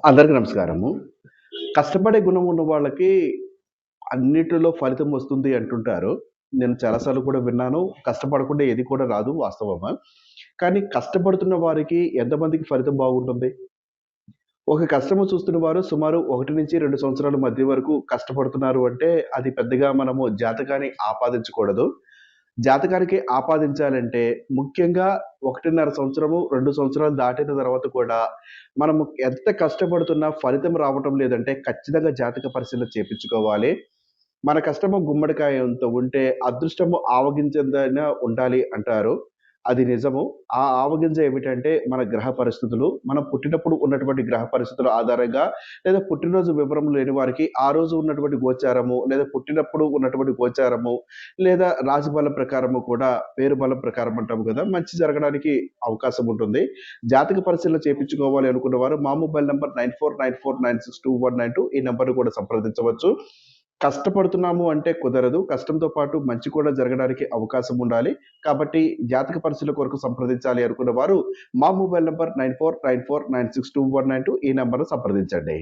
అందరికి నమస్కారము. కష్టపడే గుణం ఉన్న వాళ్ళకి అన్నిటిలో ఫలితం వస్తుంది అంటుంటారు. నేను చాలా సార్లు కూడా విన్నాను. కష్టపడకుండా ఏది కూడా రాదు వాస్తవమా? కానీ కష్టపడుతున్న వారికి ఎంతమందికి ఫలితం బాగుంటుంది? ఒక కష్టము చూస్తున్న వారు సుమారు 1-2 సంవత్సరాల మధ్య వరకు కష్టపడుతున్నారు అంటే, అది పెద్దగా మనము జాతకాన్ని ఆపాదించకూడదు. జాతకానికి ఆపాదించాలంటే ముఖ్యంగా 1.5 సంవత్సరము, 2 సంవత్సరాలు దాటిన తర్వాత కూడా మనము ఎంత కష్టపడుతున్నా ఫలితం రావటం లేదంటే ఖచ్చితంగా జాతక పరిశీలన చేపించుకోవాలి. మన కష్టము గుమ్మడికాయ అంత ఉంటే అదృష్టము ఆవగింజంతైనా ఉండాలి అంటారు. అది నిజము. ఆ ఆవగింజ ఏమిటంటే మన గ్రహ పరిస్థితులు. మనం పుట్టినప్పుడు ఉన్నటువంటి గ్రహ పరిస్థితుల ఆధారంగా లేదా పుట్టినరోజు వివరము లేని వారికి ఆ రోజు ఉన్నటువంటి గోచారము, లేదా పుట్టినప్పుడు ఉన్నటువంటి గోచారము, లేదా రాశి బలం ప్రకారము కూడా పేరు బలం ప్రకారం అంటాము కదా! మంచి జరగడానికి అవకాశం ఉంటుంది. జాతక పరిశీలన చేపించుకోవాలి అనుకున్న వారు మా మొబైల్ నంబర్ 9494962192 ఈ నంబర్‌ని కూడా సంప్రదించవచ్చు. కష్టపడుతున్నాము అంటే కుదరదు. కష్టంతో పాటు మంచి కూడా జరగడానికి అవకాశం ఉండాలి. కాబట్టి జాతక పరిశీలన కొరకు సంప్రదించాలి అనుకున్న వారు మా మొబైల్ నంబర్ 9494962192 ఈ నంబర్‌ను సంప్రదించండి.